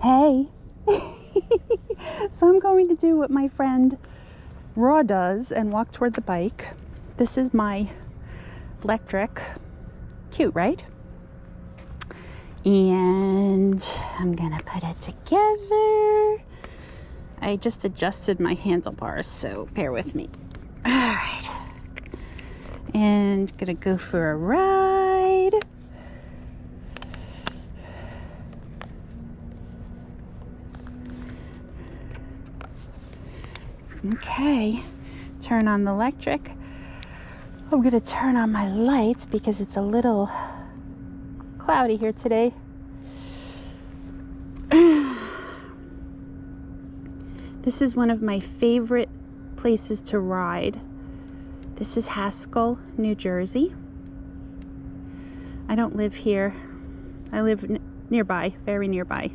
Hey. So I'm going to do what my friend Raw does and walk toward the bike. This is my Lectric. Cute, right? And I'm gonna put it together. I just adjusted my handlebars, so bear with me. All right. And gonna go for a ride. Okay, turn on the electric. I'm gonna turn on my lights because it's a little cloudy here today. This is one of my favorite places to ride. This is Haskell, New Jersey. I don't live here. I live nearby, very nearby.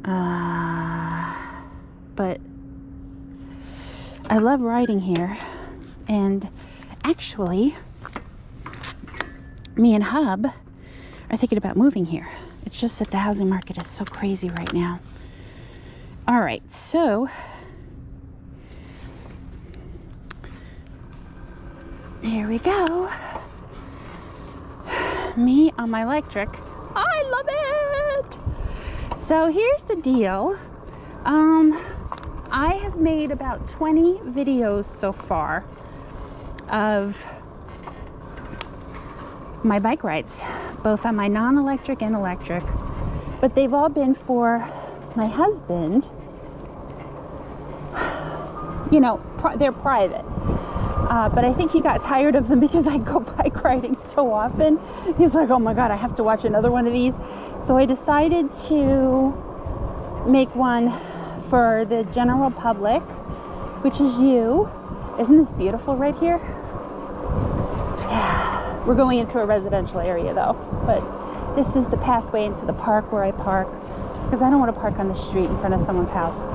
But I love riding here, and actually me and Hub are thinking about moving here. It's just that the housing market is so crazy right now. All right, so here we go. Me on my Lectric. I love it. So here's the deal. I have made about 20 videos so far of my bike rides, both on my non-electric and electric, but they've all been for my husband. You know, they're private, but I think he got tired of them because I go bike riding so often. He's like, oh my God, I have to watch another one of these. So I decided to make one for the general public, which is you. Isn't this beautiful right here? Yeah. We're going into a residential area though, but this is the pathway into the park where I park, because I don't want to park on the street in front of someone's house.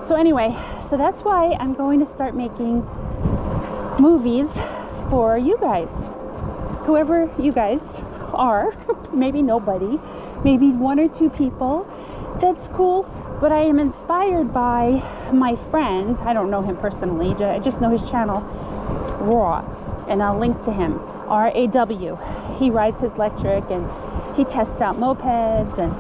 So anyway, so that's why I'm going to start making movies for you guys. Whoever you guys are, maybe nobody, maybe one or two people, that's cool. But I am inspired by my friend. I don't know him personally, I just know his channel, Raw, and I'll link to him, R-A-W. He rides his Lectric and he tests out mopeds and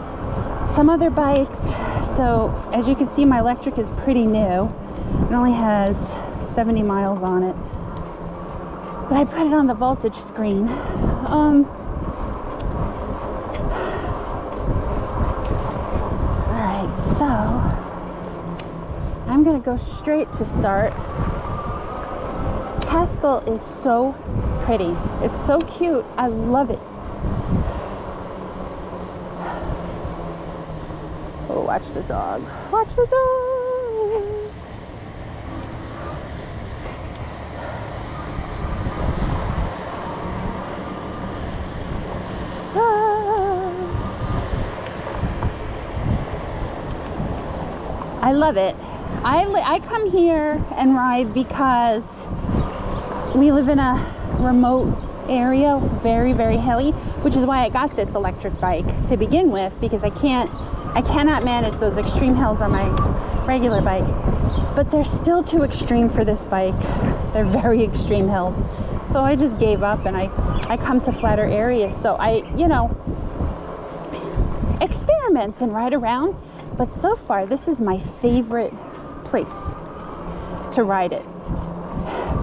some other bikes. So as you can see, my Lectric is pretty new. It only has 70 miles on it, but I put it on the voltage screen. So I'm gonna go straight to start. Haskell is so pretty. It's so cute. I love it. Oh, watch the dog. Watch the dog. I love it. I come here and ride because we live in a remote area, very, very hilly, which is why I got this electric bike to begin with, because I cannot manage those extreme hills on my regular bike. But they're still too extreme for this bike. They're very extreme hills. So I just gave up and I come to flatter areas. So I, experiment and ride around. But so far, this is my favorite place to ride it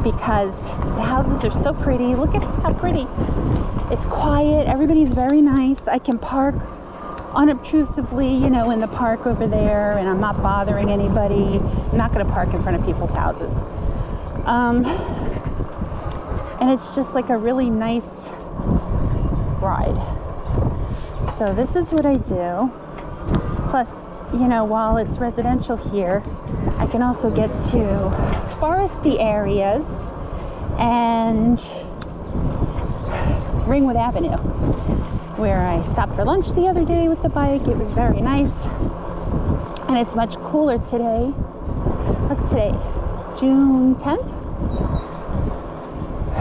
because the houses are so pretty. Look at how pretty. It's quiet. Everybody's very nice. I can park unobtrusively, in the park over there, and I'm not bothering anybody. I'm not going to park in front of people's houses. And it's just like a really nice ride. So this is what I do. Plus, while it's residential here, I can also get to foresty areas and Ringwood Avenue, where I stopped for lunch the other day with the bike. It was very nice. And it's much cooler today. What's today? June 10th?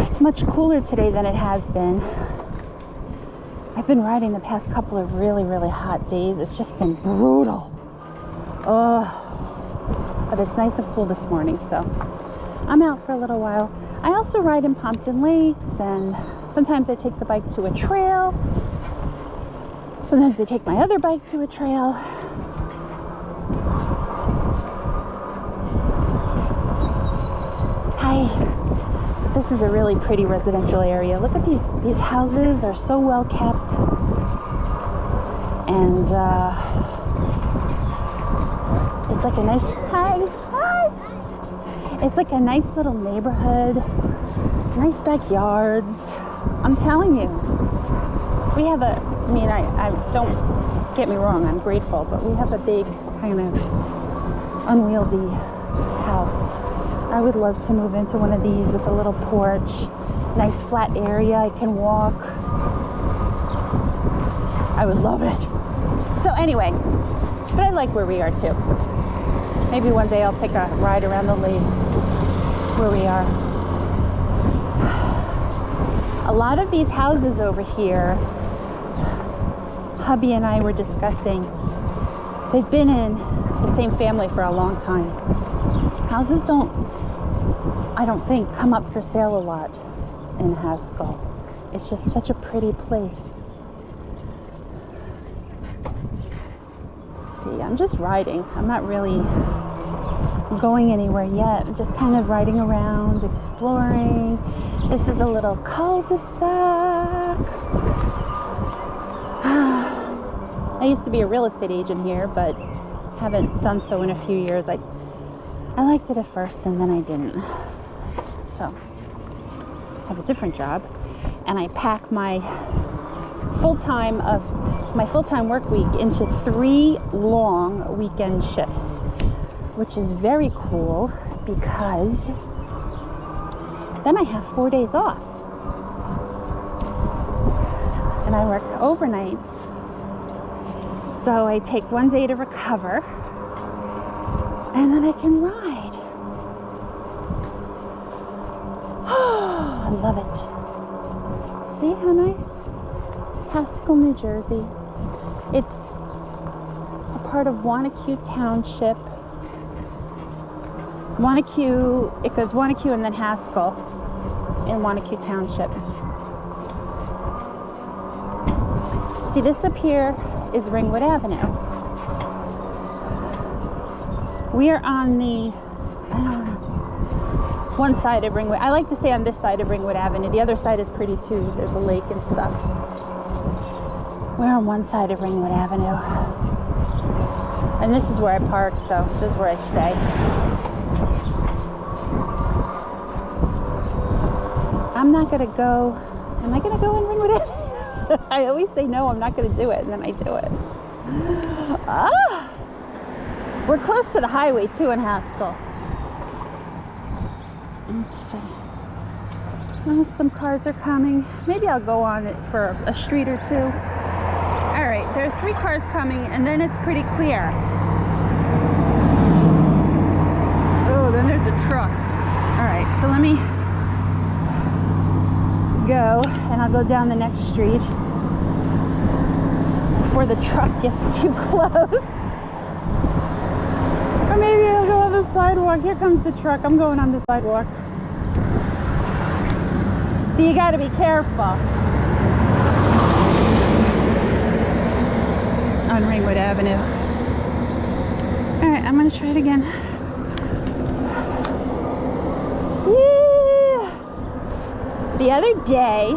It's much cooler today than it has been. I I've been riding the past couple of really, really hot days. It's just been brutal. But it's nice and cool this morning, so I'm out for a little while. I also ride in Pompton Lakes, and sometimes I take the bike to a trail. Sometimes I take my other bike to a trail. Hi. This is a really pretty residential area. Look at these houses are so well kept. And it's like a nice, hi. It's like a nice little neighborhood, nice backyards. I'm telling you, we have I don't get me wrong, I'm grateful, but we have a big kind of unwieldy house. I would love to move into one of these with a little porch, nice flat area I can walk. I would love it. So anyway, but I like where we are too. Maybe one day I'll take a ride around the lake where we are. A lot of these houses over here, hubby and I were discussing, they've been in the same family for a long time. Houses I don't think, come up for sale a lot in Haskell. It's just such a pretty place. See, I'm just riding. I'm not really going anywhere yet. I'm just kind of riding around, exploring. This is a little cul-de-sac. I used to be a real estate agent here, but haven't done so in a few years. I liked it at first and then I didn't. So I have a different job, and I pack my full-time work week into 3 long weekend shifts, which is very cool because then I have 4 days off. And I work overnights. So I take 1 day to recover, and then I can ride. I love it. See how nice? Haskell, New Jersey. It's a part of Wanacue Township. It goes Wanacue and then Haskell in Wanacue Township. See, this up here is Ringwood Avenue. We are on the, one side of Ringwood. I like to stay on this side of Ringwood Avenue. The other side is pretty too. There's a lake and stuff. We're on one side of Ringwood Avenue. And this is where I park, so this is where I stay. I'm not gonna go, am I gonna go in Ringwood Avenue? I always say no, I'm not gonna do it, and then I do it. We're close to the highway too in Haskell. Let's see. Oh, some cars are coming. Maybe I'll go on it for a street or two. All right, there are 3 cars coming, and then it's pretty clear. Oh, then there's a truck. All right, so let me go, and I'll go down the next street before the truck gets too close. Or maybe I'll go on the sidewalk. Here comes the truck. I'm going on the sidewalk. So you got to be careful on Ringwood Avenue. All right, I'm going to try it again. Yeah. The other day,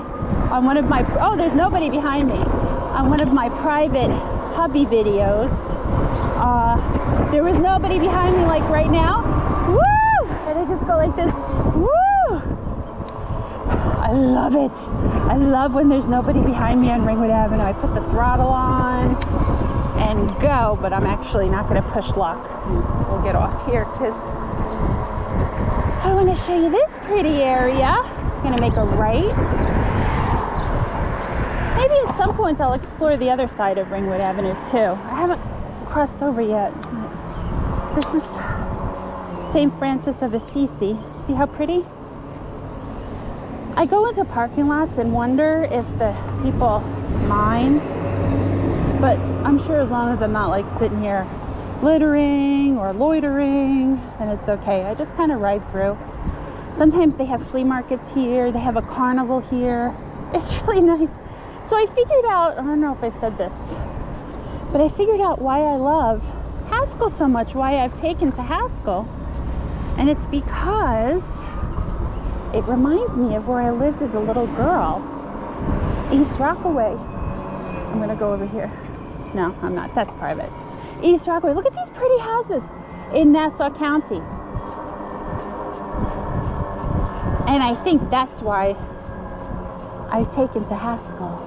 on one of my, oh, there's nobody behind me. On one of my private hubby videos, there was nobody behind me like right now. Woo! And I just go like this. Woo! I love it. I love when there's nobody behind me on Ringwood Avenue. I put the throttle on and go, but I'm actually not going to push lock. We'll get off here because I want to show you this pretty area. I'm going to make a right. Maybe at some point I'll explore the other side of Ringwood Avenue too. I haven't crossed over yet. This is St. Francis of Assisi. See how pretty? I go into parking lots and wonder if the people mind, but I'm sure as long as I'm not like sitting here littering or loitering, then it's okay. I just kind of ride through. Sometimes they have flea markets here. They have a carnival here. It's really nice. So I figured out, I don't know if I said this, but I figured out why I love Haskell so much, why I've taken to Haskell. And it's because it reminds me of where I lived as a little girl. East Rockaway. I'm going to go over here. No, I'm not. That's private. East Rockaway. Look at these pretty houses in Nassau County. And I think that's why I've taken to Haskell.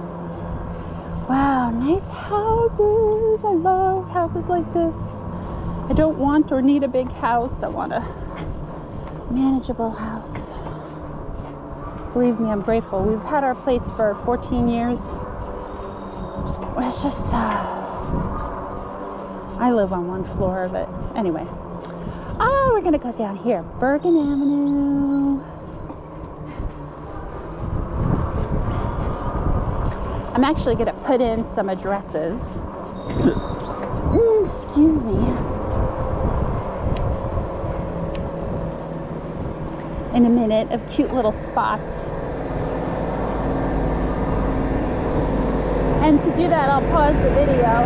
Wow, nice houses. I love houses like this. I don't want or need a big house. I want a manageable house. Believe me, I'm grateful. We've had our place for 14 years. It's just, I live on one floor, but anyway. We're gonna go down here, Bergen Avenue. I'm actually gonna put in some addresses. Excuse me. In a minute, of cute little spots. And to do that, I'll pause the video,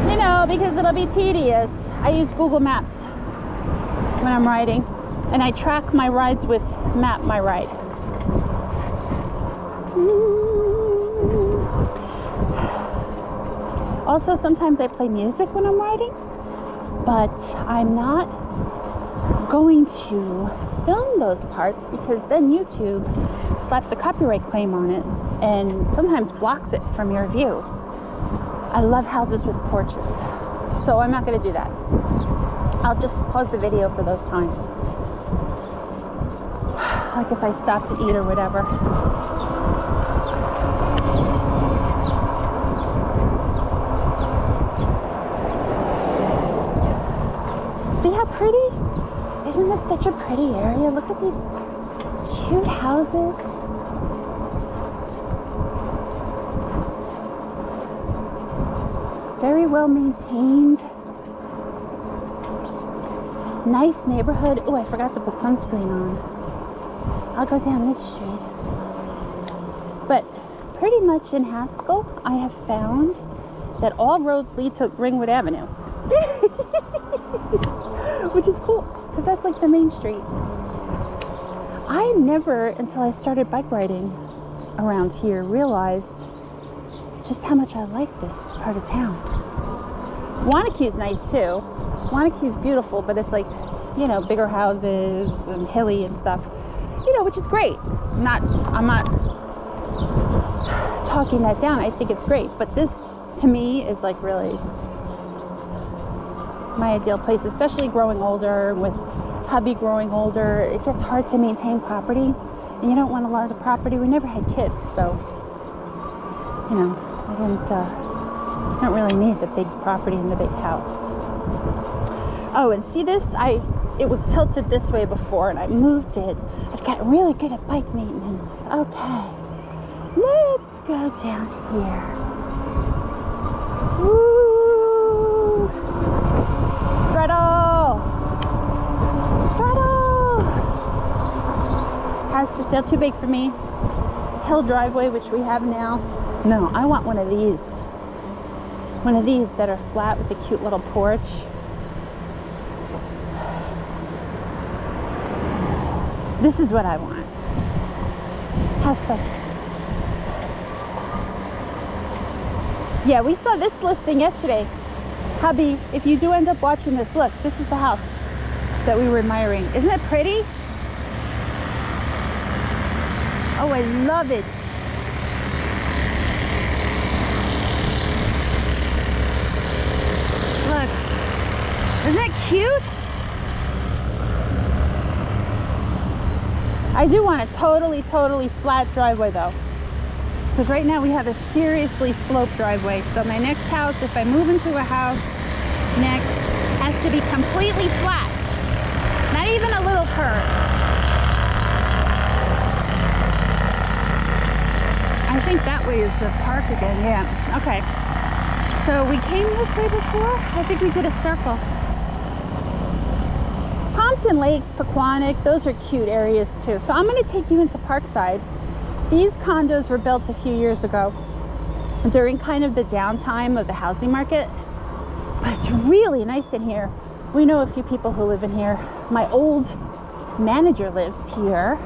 you know, because it'll be tedious. I use Google Maps when I'm riding, and I track my rides with Map My Ride. Also, sometimes I play music when I'm riding, but I'm not going to film those parts because then YouTube slaps a copyright claim on it and sometimes blocks it from your view. I love houses with porches, so I'm not going to do that. I'll just pause the video for those times, like if I stop to eat or whatever. See how pretty? Isn't this such a pretty area? Look at these cute houses. Very well maintained. Nice neighborhood. Oh, I forgot to put sunscreen on. I'll go down this street. But pretty much in Haskell, I have found that all roads lead to Ringwood Avenue. Which is cool, because that's like the main street. I never, until I started bike riding around here, realized just how much I like this part of town. Wanake's nice too. Wanake's beautiful, but it's like, you know, bigger houses and hilly and stuff, you know, which is great. I'm not talking that down. I think it's great, but this to me is like really my ideal place, especially growing older. With hubby growing older, it gets hard to maintain property, and you don't want a lot of property. We never had kids, so you know, I don't really need the big property and the big house. Oh, and see this? It was tilted this way before, and I moved it. I've got really good at bike maintenance. Okay, let's go down here. Woo! Throttle! Throttle! House for sale, too big for me. Hill driveway, which we have now. No, I want one of these. One of these that are flat with a cute little porch. This is what I want. How so? Yeah, we saw this listing yesterday. Hubby, if you do end up watching this, look, this is the house that we were admiring. Isn't it pretty? Oh, I love it. Look, isn't that cute? I do want a totally flat driveway though, because right now we have a seriously sloped driveway. So my next house, if I move into a house next, has to be completely flat, not even a little curve. I think that way is the park again. Yeah. Okay. So we came this way before. I think we did a circle. Pompton Lakes, Pequannock, those are cute areas too. So I'm going to take you into Parkside. These condos were built a few years ago during kind of the downtime of the housing market. But it's really nice in here. We know a few people who live in here. My old manager lives here.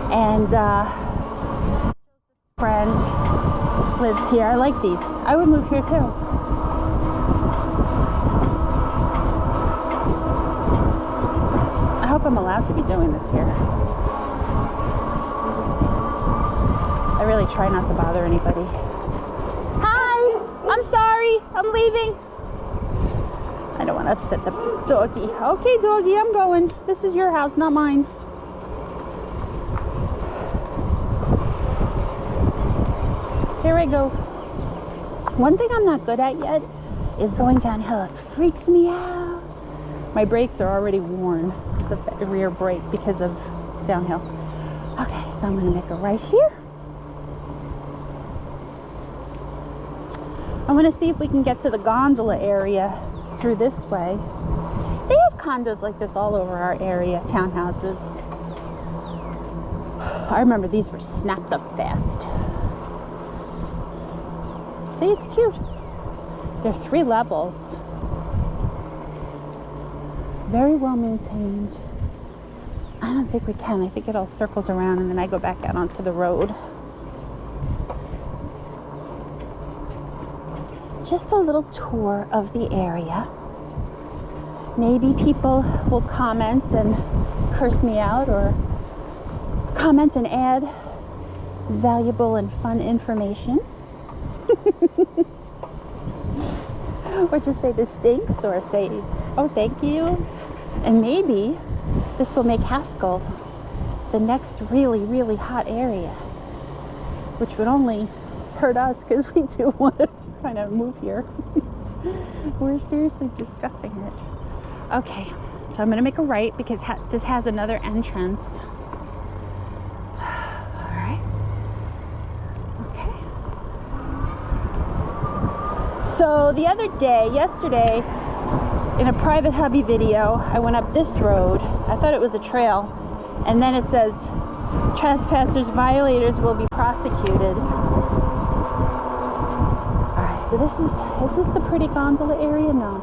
And friend lives here. I like these. I would move here too. I hope I'm allowed to be doing this here. I really try not to bother anybody. Hi! I'm sorry. I'm leaving. I don't want to upset the doggy. Okay, doggy, I'm going. This is your house, not mine. Here I go. One thing I'm not good at yet is going downhill. It freaks me out. My brakes are already worn, the rear brake, because of downhill. Okay, so I'm going to make a right here. I want to see if we can get to the gondola area through this way. They have condos like this all over our area, townhouses. I remember these were snapped up fast. See, it's cute. There are 3 levels. Very well maintained. I don't think we can. I think it all circles around and then I go back out onto the road. Just a little tour of the area. Maybe people will comment and curse me out, or comment and add valuable and fun information. Or just say this stinks, or say, oh, thank you. And maybe this will make Haskell the next really, really hot area, which would only hurt us because we do want to kind of move here. We're seriously discussing it. Okay, so I'm going to make a right because this has another entrance. All right. Okay. So the other day, yesterday, in a private hubby video, I went up this road. I thought it was a trail. And then it says, trespassers, violators will be prosecuted. So this is this the pretty gondola area? No.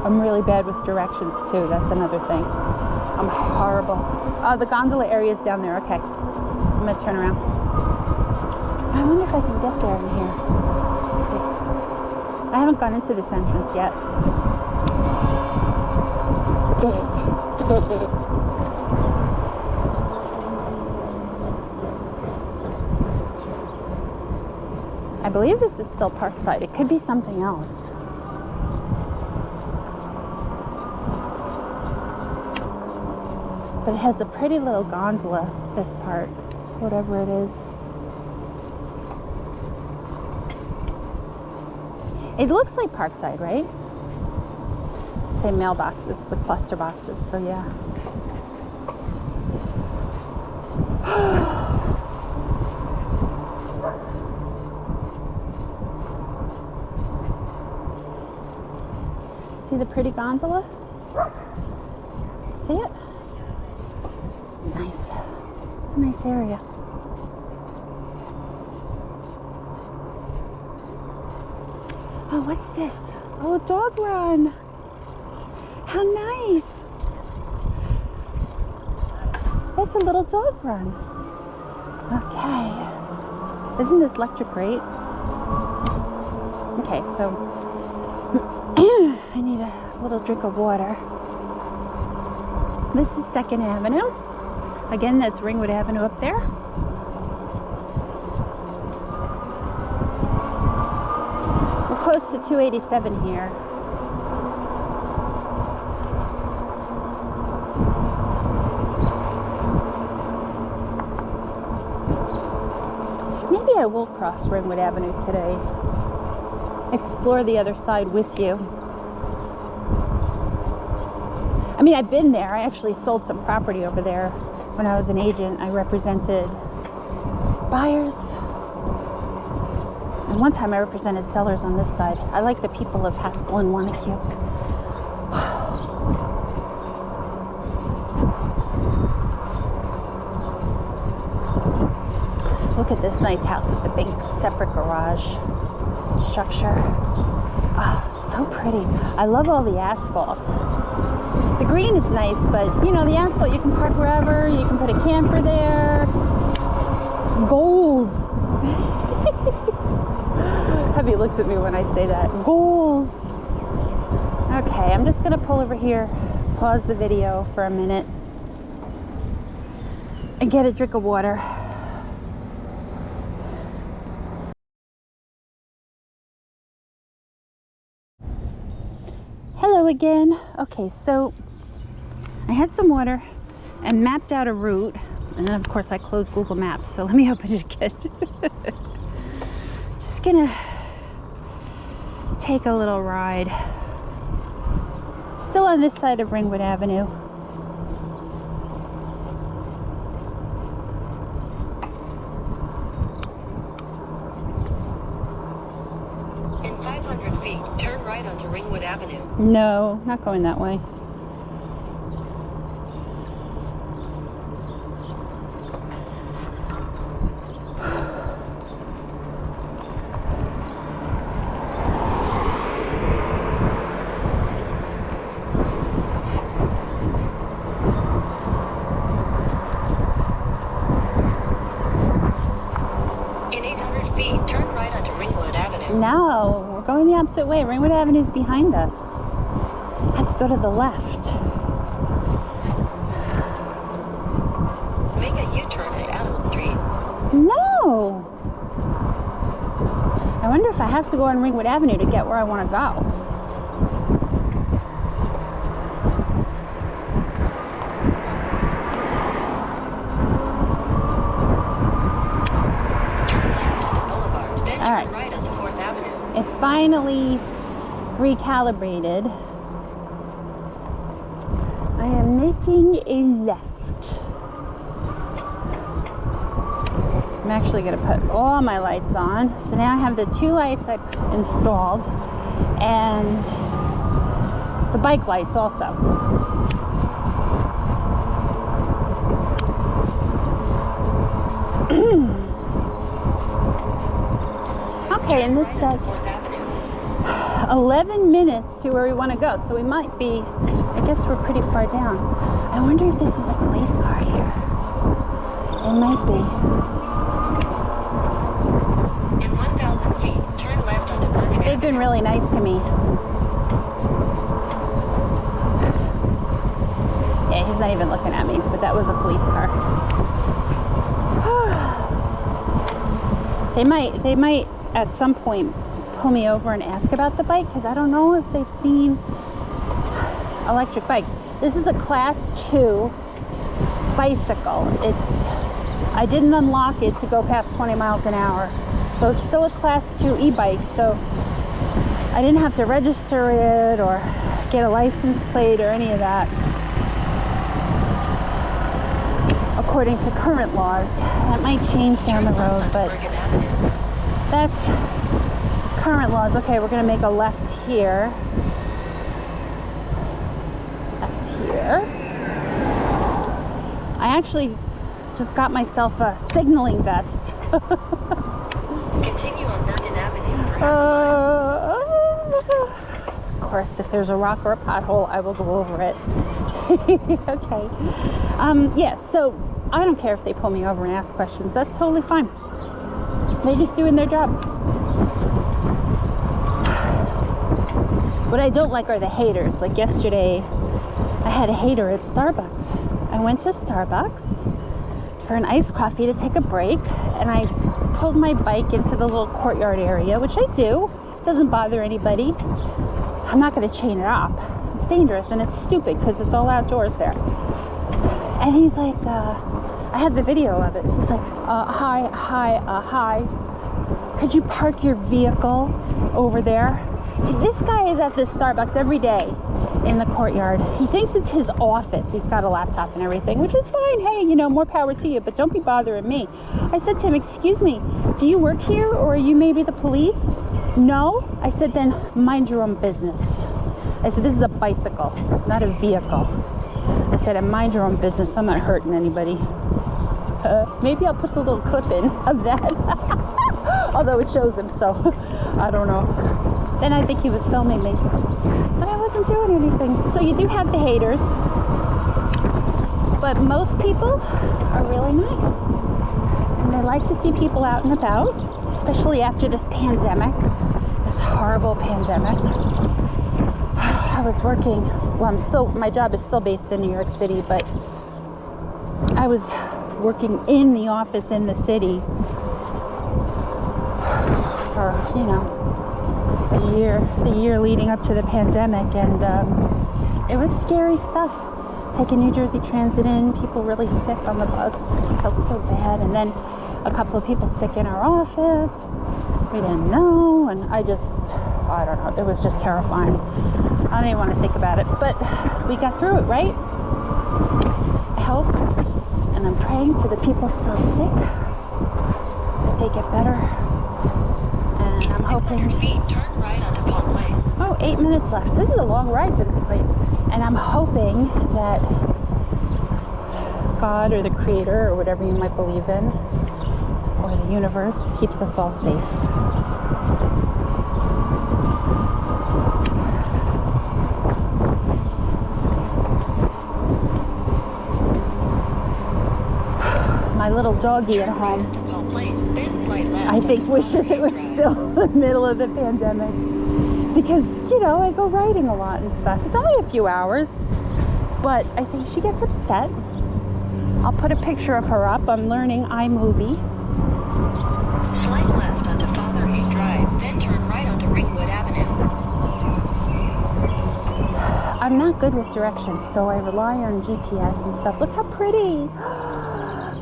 I'm really bad with directions too. That's another thing. I'm horrible. Oh, the gondola area is down there. Okay. I'm gonna turn around. I wonder if I can get there in here. Let's see. I haven't gone into this entrance yet. I believe this is still Parkside. It could be something else. But it has a pretty little gondola, this part, whatever it is. It looks like Parkside, right? Same mailboxes, the cluster boxes, so yeah. See the pretty gondola? See it? It's nice. It's a nice area. Oh, what's this? Oh, a dog run. How nice. That's a little dog run. Okay. Isn't this Lectric great? Okay, so I need a little drink of water. This is 2nd Avenue. Again, that's Ringwood Avenue up there. We're close to 287 here. Maybe I will cross Ringwood Avenue today. Explore the other side with you. I mean, I've been there. I actually sold some property over there when I was an agent. I represented buyers. And one time I represented sellers on this side. I like the people of Haskell and Wanacue. Look at this nice house with the big separate garage structure. Oh, so pretty. I love all the asphalt. The green is nice, but you know, the asphalt, you can park wherever. You can put a camper there. Goals. Hubby looks at me when I say that. Goals. Okay, I'm just gonna pull over here, pause the video for a minute, and get a drink of water. Hello again. Okay, so I had some water and mapped out a route, and then of course I closed Google Maps, so let me open it again. Just gonna take a little ride. Still on this side of Ringwood Avenue. In 500 feet, turn right onto Ringwood Avenue. No, not going that way. No, we're going the opposite way. Ringwood Avenue is behind us. I have to go to the left. Make a U-turn at Adams Street. No! I wonder if I have to go on Ringwood Avenue to get where I want to go. All right. Right onto 4th Avenue. It finally recalibrated. I am making a left. I'm actually going to put all my lights on. So now I have the 2 lights I installed and the bike lights also. Okay, and this says 11 minutes to where we want to go, so we might be, I guess we're pretty far down. I wonder if this is a police car here. It might be. In 1,000 feet, turn left onto Bergen. They've been really nice to me. Yeah, he's not even looking at me, but that was a police car. They might at some point pull me over and ask about the bike, because I don't know if they've seen electric bikes. This is a class 2 bicycle. I didn't unlock it to go past 20 miles an hour, so it's still a class 2 e-bike, so I didn't have to register it or get a license plate or any of that according to current laws. That might change down the road, but that's current laws. Okay, we're going to make a left here. Left here. I actually just got myself a signaling vest. Continue on Bergen Avenue. Of course, if there's a rock or a pothole, I will go over it. Okay. Yeah, so I don't care if they pull me over and ask questions. That's totally fine. They're just doing their job. What I don't like are the haters. Like yesterday, I had a hater at Starbucks. I went to Starbucks for an iced coffee to take a break, and I pulled my bike into the little courtyard area, which I do. It doesn't bother anybody. I'm not going to chain it up. It's dangerous, and it's stupid because it's all outdoors there. And he's like, I had the video of it. He's like, hi. Could you park your vehicle over there? This guy is at this Starbucks every day. in the courtyard. He thinks it's his office. He's got a laptop and everything, which is fine. Hey, you know, more power to you, but don't be bothering me. I said to him, excuse me, do you work here or are you maybe the police? No. I said, then mind your own business. I said, this is a bicycle, not a vehicle. I said, and mind your own business. I'm not hurting anybody. Maybe I'll put the little clip in of that. Although it shows him, so I don't know. Then I think he was filming me. But I wasn't doing anything. So you do have the haters. But most people are really nice. And they like to see people out and about, especially after this pandemic, this horrible pandemic. I was working, well, my job is still based in New York City, but I was working in the office in the city for, you know, the year leading up to the pandemic, and it was scary stuff. Taking New Jersey Transit in, people really sick on the bus. I felt so bad. And then a couple of people sick in our office. We didn't know, and I don't know, it was just terrifying. I don't even want to think about it, but we got through it, right? I hope, and I'm praying for the people still sick, that they get better. And I'm hoping. Feet, turn right onto Paul Place. Oh, 8 minutes left. This is a long ride to this place. And I'm hoping that God or the Creator or whatever you might believe in, or the universe, keeps us all safe. My little doggy at home, I think, wishes it was still the middle of the pandemic. Because, you know, I go riding a lot and stuff. It's only a few hours, but I think she gets upset. I'll put a picture of her up. I'm learning iMovie. Slight left onto Father Hayes Drive, then turn right onto Ringwood Avenue. I'm not good with directions, so I rely on GPS and stuff. Look how pretty.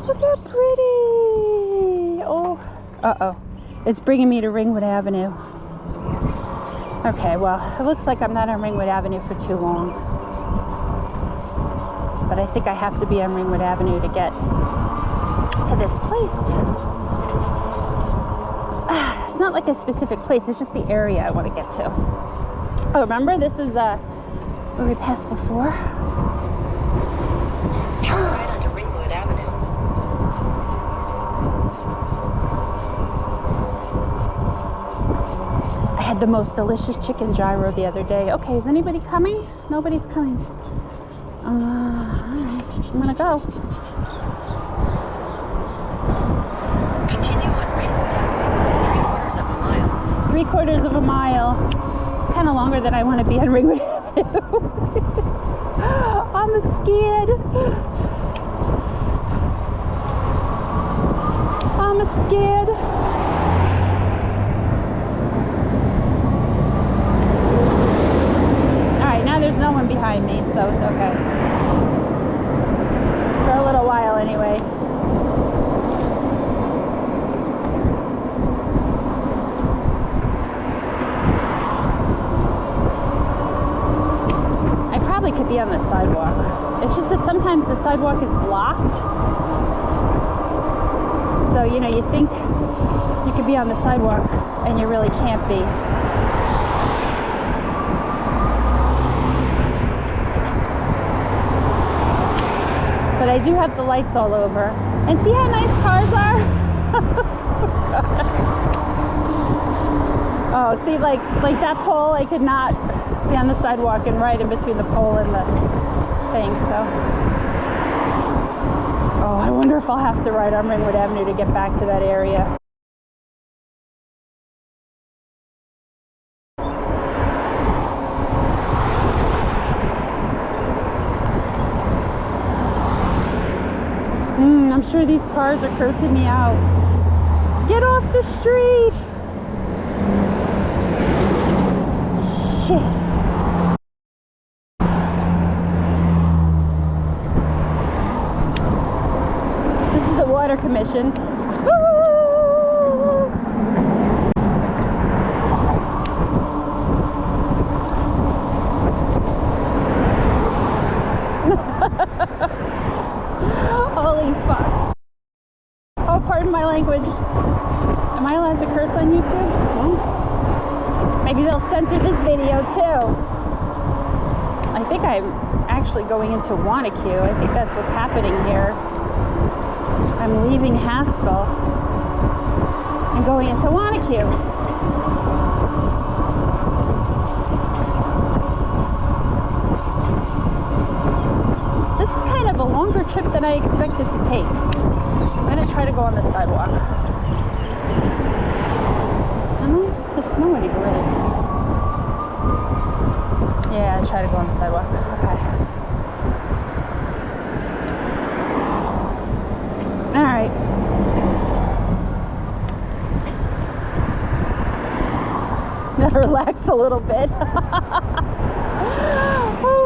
Look how pretty. Oh, uh-oh. It's bringing me to Ringwood Avenue. Okay, well, it looks like I'm not on Ringwood Avenue for too long. But I think I have to be on Ringwood Avenue to get to this place. It's not like a specific place, it's just the area I want to get to. Oh, remember? This is where we passed before. Turn right onto Ringwood Avenue. I had the most delicious chicken gyro the other day. Okay, is anybody coming? Nobody's coming. Alright, I'm gonna go. Continue on Ringwood Avenue, 3/4 of a mile. It's kind of longer than I want to be on Ringwood Avenue. I'm scared. I'm scared. There's no one behind me, so it's okay. For a little while, anyway. I probably could be on the sidewalk. It's just that sometimes the sidewalk is blocked. So, you know, you think you could be on the sidewalk, and you really can't be. But I do have the lights all over. And see how nice cars are? Oh, see, like that pole, I could not be on the sidewalk and right in between the pole and the thing, so. Oh, I wonder if I'll have to ride on Ringwood Avenue to get back to that area. I'm sure these cars are cursing me out. Get off the street! Shit. This is the Water Commission. Pardon my language. Am I allowed to curse on YouTube? Well, maybe they'll censor this video too. I think I'm actually going into Wanacue. I think that's what's happening here. I'm leaving Haskell and going into Wanacue. This is kind of a longer trip than I expected to take. I'm gonna try to go on the sidewalk. There's nobody really. Yeah, I try to go on the sidewalk. Okay. All right. Gotta relax a little bit. Oh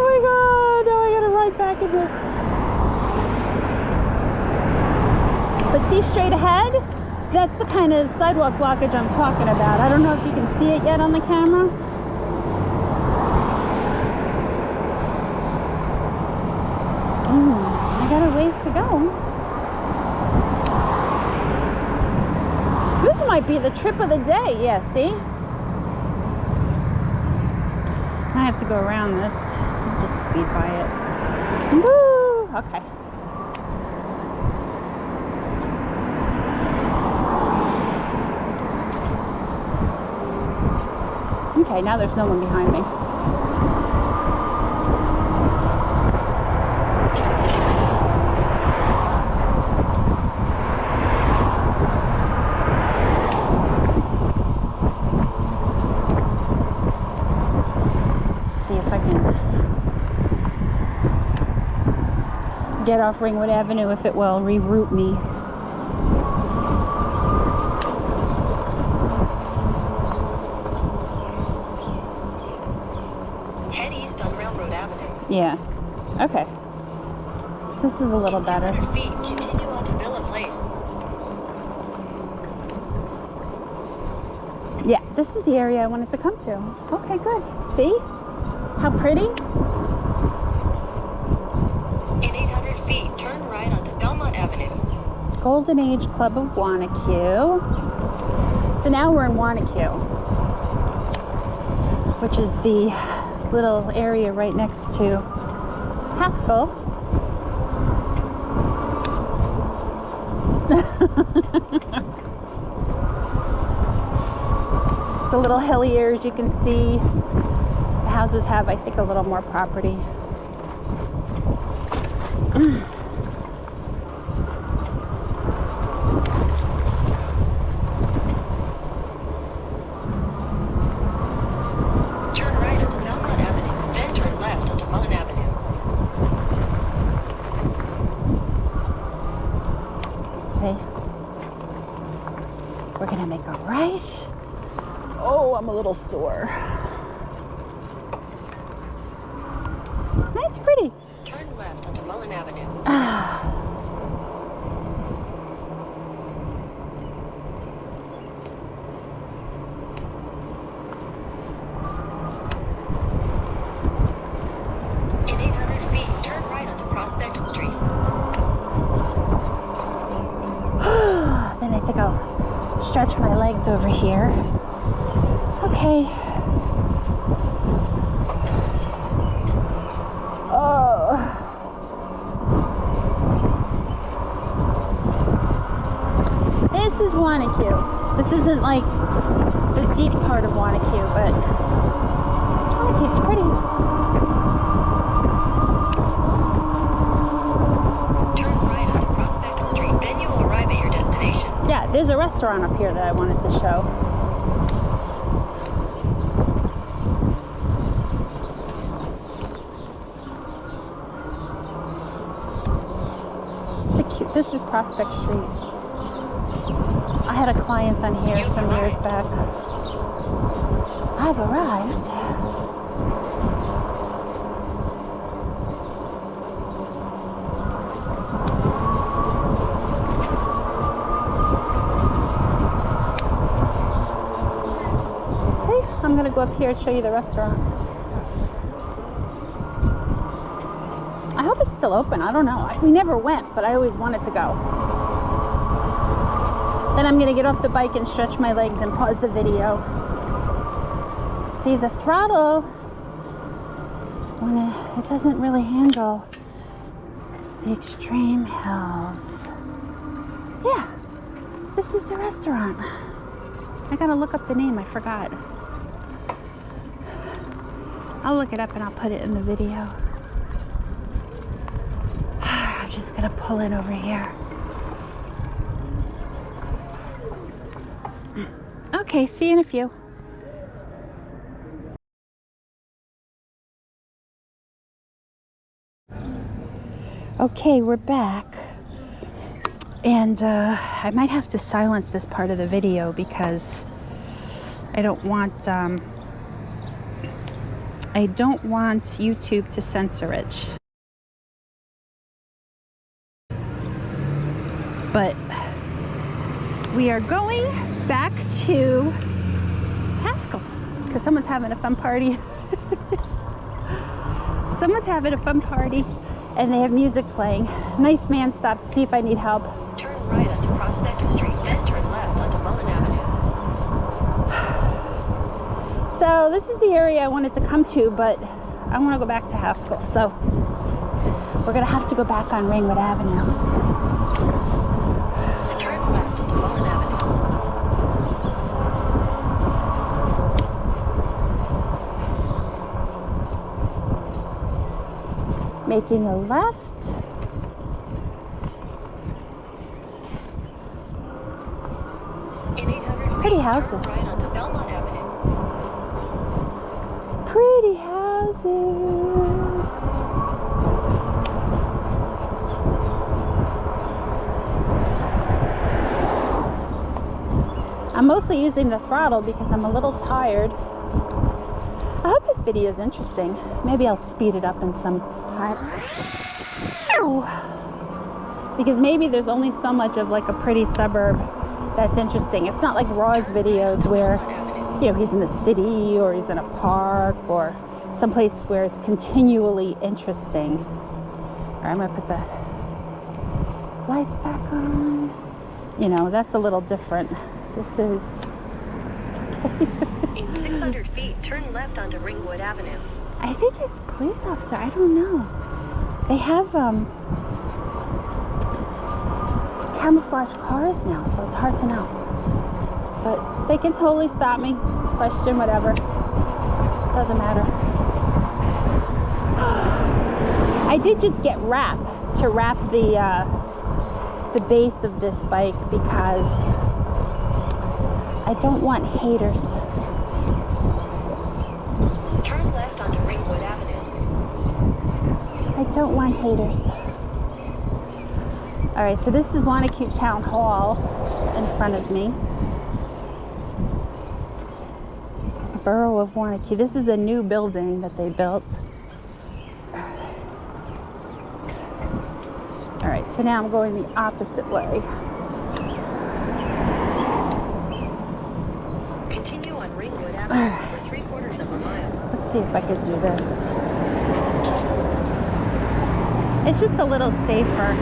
my God! Now I gotta ride back in this. But see straight ahead? That's the kind of sidewalk blockage I'm talking about. I don't know if you can see it yet on the camera. I got a ways to go. This might be the trip of the day. Yeah, see? I have to go around this. Just speed by it. Woo! Okay. Okay, now there's no one behind me. Let's see if I can get off Ringwood Avenue, if it will reroute me. Yeah. Okay. So this is a little better. 200 feet, continue on to Villa Place. Yeah, this is the area I wanted to come to. Okay, good. See? How pretty? In 800 feet, turn right onto Belmont Avenue. Golden Age Club of Wanacue. So now we're in Wanacue, which is the little area right next to Haskell. It's a little hillier, as you can see. The houses have, I think, a little more property. We're gonna make a right. Oh, I'm a little sore. That's pretty. Turn left onto Mullen Avenue. In 800 feet, turn right onto Prospect Street. Then I think I'll stretch my legs over here. Okay. Oh. This is Wanacue. This isn't like the deep part of Wanacue, but Wanacue's pretty. Turn right onto Prospect Street, then you will arrive at your destination. Yeah, there's a restaurant up here that I wanted to show. It's a cute, this is Prospect Street. I had a client on here some years back. I've arrived. I'm gonna go up here and show you the restaurant. I hope it's still open. I don't know. We never went, but I always wanted to go. Then I'm gonna get off the bike and stretch my legs and pause the video. See, the throttle, when it doesn't really handle the extreme hills. Yeah, this is the restaurant. I gotta look up the name, I forgot. I'll look it up and I'll put it in the video. I'm just gonna pull in over here. Okay, see you in a few. Okay, we're back. And I might have to silence this part of the video because I don't want YouTube to censor it. But we are going back to Haskell because someone's having a fun party. Someone's having a fun party and they have music playing. Nice man stopped to see if I need help. Turn right onto Prospect Street, then turn left onto Mullen Avenue. So this is the area I wanted to come to, but I want to go back to Haskell. So we're gonna have to go back on Ringwood Avenue. Turn left onto Mullen Avenue. Making a left. In 800 feet, Pretty houses. turn right onto Belmont Avenue. Pretty houses. I'm mostly using the throttle because I'm a little tired. I hope this video is interesting. Maybe I'll speed it up in some parts. Ow. Because maybe there's only so much of like a pretty suburb that's interesting. It's not like Raw's videos where, you know, he's in the city or he's in a park or someplace where it's continually interesting. All right, I'm gonna put the lights back on. You know, that's a little different. This is, it's okay. In 600 feet, turn left onto Ringwood Avenue. I think it's a police officer, I don't know. They have camouflage cars now, so it's hard to know. But they can totally stop me, question, whatever. Doesn't matter. I did just get wrap to wrap the base of this bike because I don't want haters. Turn left onto Ringwood Avenue. I don't want haters. All right, so this is Wanacue Town Hall in front of me. Borough of Wanacue. This is a new building that they built. All right, so now I'm going the opposite way. Continue on Ringwood Avenue for 3/4 of a mile. Let's see if I could do this. It's just a little safer.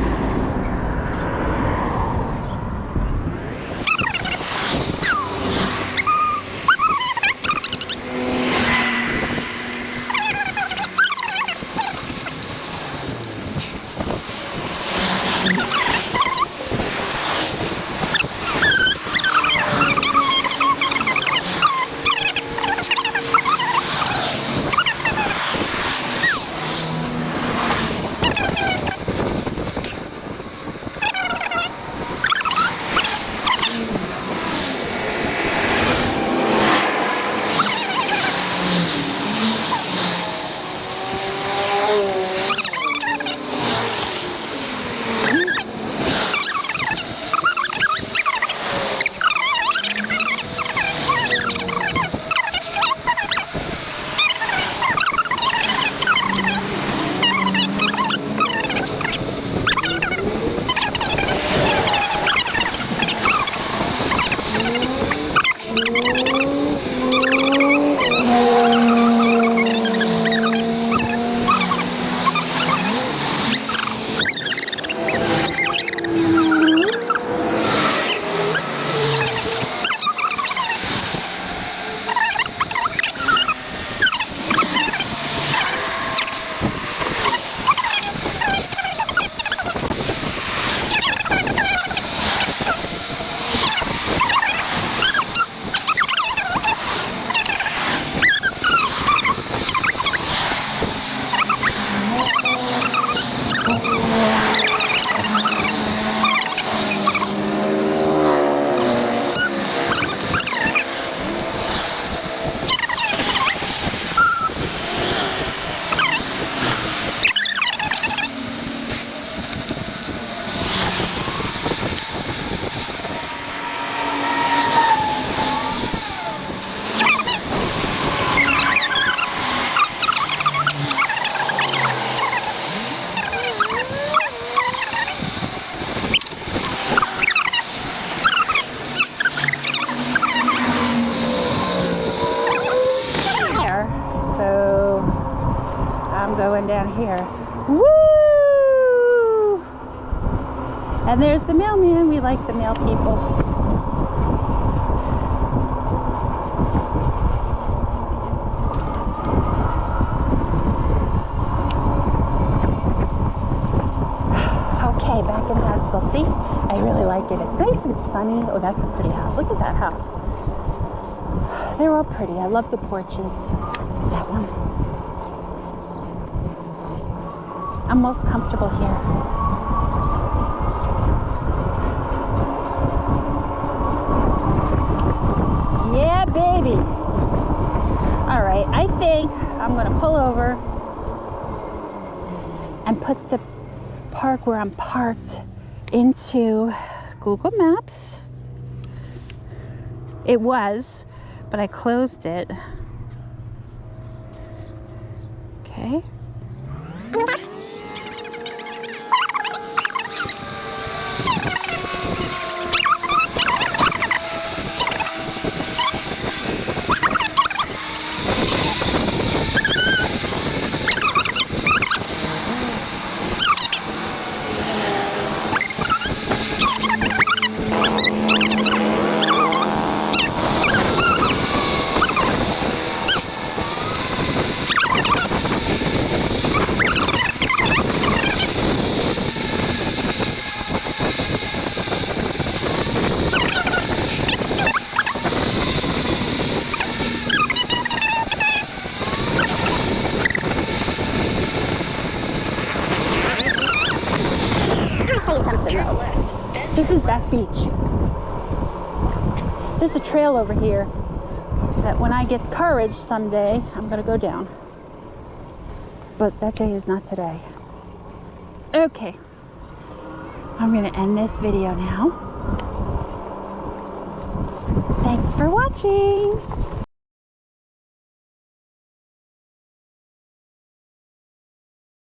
down here. Woo! And there's the mailman. We like the mail people. Okay, back in Haskell. See, I really like it. It's nice and sunny. Oh, that's a pretty house. Look at that house. They're all pretty. I love the porches. That one. I'm most comfortable here. Yeah, baby. All right, I think I'm gonna pull over and put the park where I'm parked into Google Maps. It was, but I closed it. Okay. This is Back Beach. There's a trail over here that when I get courage someday, I'm gonna go down. But that day is not today. Okay, I'm gonna end this video now. Thanks for watching.